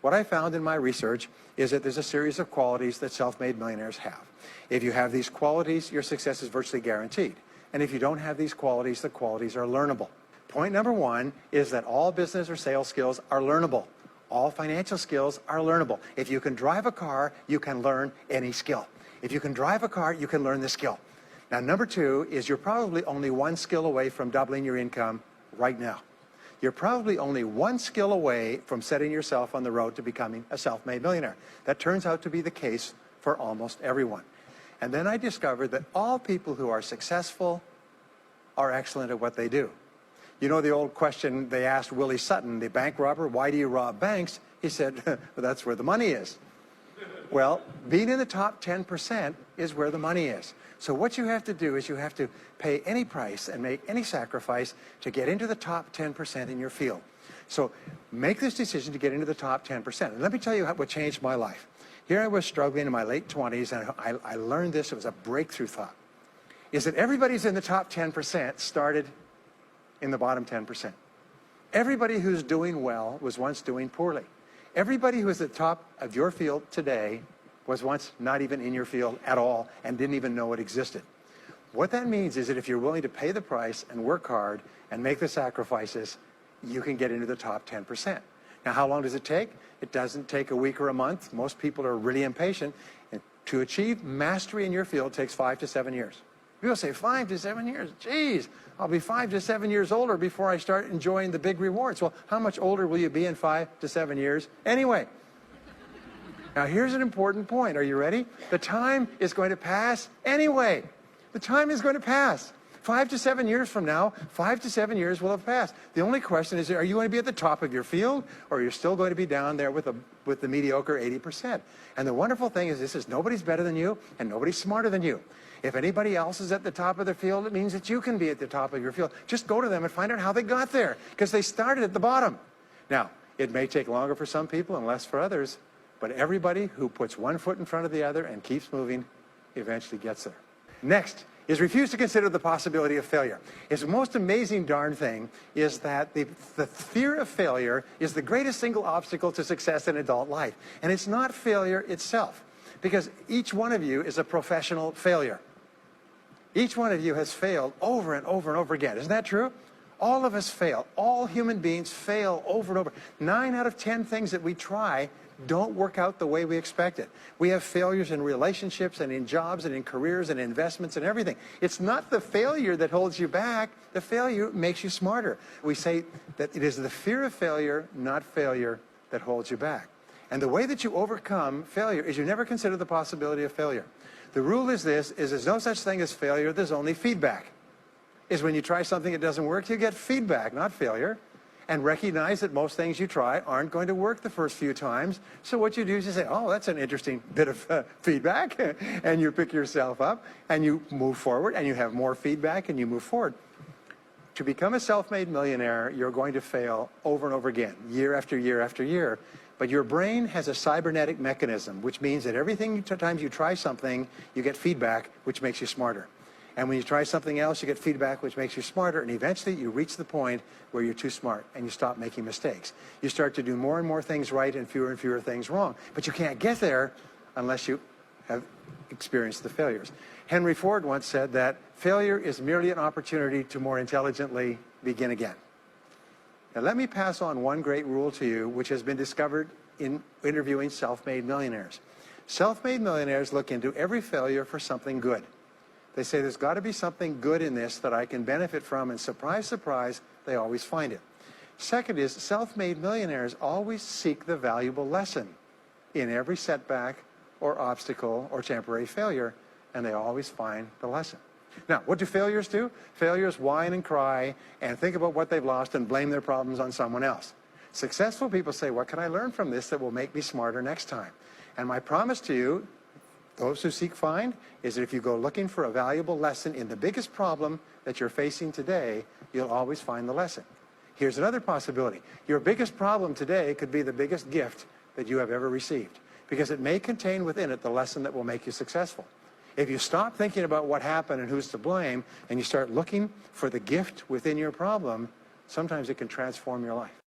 What I found in my research is that there's a series of qualities that self-made millionaires have. If you have these qualities, your success is virtually guaranteed. And if you don't have these qualities, the qualities are learnable. Point number one is that all business or sales skills are learnable. All financial skills are learnable. If you can drive a car, you can learn any skill. If you can drive a car, you can learn the skill. Now, number two is you're probably only one skill away from doubling your income right now. You're probably only one skill away from setting yourself on the road to becoming a self-made millionaire. That turns out to be the case for almost everyone. And then I discovered that all people who are successful are excellent at what they do. You know the old question they asked Willie Sutton, the bank robber, why do you rob banks? He said, well, that's where the money is. Well, being in the top 10% is where the money is. So what you have to do is you have to pay any price and make any sacrifice to get into the top 10% in your field. So make this decision to get into the top 10%. And let me tell you what changed my life. Here I was struggling in my late 20s, and I learned this. It was a breakthrough thought. Is that everybody's in the top 10% started in the bottom 10%. Everybody who's doing well was once doing poorly. Everybody who is at the top of your field today was once not even in your field at all and didn't even know it existed. What that means is that if you're willing to pay the price and work hard and make the sacrifices, you can get into the top 10%. Now, how long does it take? It doesn't take a week or a month. Most people are really impatient. And to achieve mastery in your field takes 5 to 7 years. People say 5 to 7 years. Geez, I'll be 5 to 7 years older before I start enjoying the big rewards. Well, how much older will you be in 5 to 7 years anyway? Now, here's an important point. Are you ready? The time is going to pass anyway. The time is going to pass. 5 to 7 years from now, 5 to 7 years will have passed. The only question is, are you going to be at the top of your field, or you're still going to be down there with the mediocre 80%? And the wonderful thing is this is nobody's better than you, and nobody's smarter than you. If anybody else is at the top of their field, it means that you can be at the top of your field. Just go to them and find out how they got there, because they started at the bottom. Now, it may take longer for some people and less for others, but everybody who puts one foot in front of the other and keeps moving eventually gets there. Next is refuse to consider the possibility of failure. It's the most amazing darn thing is that the fear of failure is the greatest single obstacle to success in adult life. And it's not failure itself, because each one of you is a professional failure. Each one of you has failed over and over and over again. Isn't that true? All of us fail. All human beings fail over and over. 9 out of 10 things that we try don't work out the way we expected. We have failures in relationships and in jobs and in careers and investments and everything. It's not the failure that holds you back. The failure makes you smarter. We say that it is the fear of failure, not failure, that holds you back. And the way that you overcome failure is you never consider the possibility of failure. The rule is this, is there's no such thing as failure, there's only feedback. Is when you try something that doesn't work, you get feedback, not failure. And recognize that most things you try aren't going to work the first few times. So what you do is you say, oh, that's an interesting bit of feedback. And you pick yourself up and you move forward and you have more feedback and you move forward. To become a self-made millionaire, you're going to fail over and over again, year after year after year. But your brain has a cybernetic mechanism, which means that times you try something, you get feedback, which makes you smarter. And when you try something else, you get feedback, which makes you smarter. And eventually, you reach the point where you're too smart and you stop making mistakes. You start to do more and more things right and fewer things wrong. But you can't get there unless you have experienced the failures. Henry Ford once said that failure is merely an opportunity to more intelligently begin again. Now, let me pass on one great rule to you, which has been discovered in interviewing self-made millionaires. Self-made millionaires look into every failure for something good. They say there's got to be something good in this that I can benefit from, and surprise, surprise, they always find it. Second is self-made millionaires always seek the valuable lesson in every setback or obstacle or temporary failure, and they always find the lesson. Now, what do failures do? Failures whine and cry and think about what they've lost and blame their problems on someone else. Successful people say, what can I learn from this that will make me smarter next time? And my promise to you, those who seek find, is that if you go looking for a valuable lesson in the biggest problem that you're facing today, you'll always find the lesson. Here's another possibility. Your biggest problem today could be the biggest gift that you have ever received, because it may contain within it the lesson that will make you successful. If you stop thinking about what happened and who's to blame, and you start looking for the gift within your problem, sometimes it can transform your life.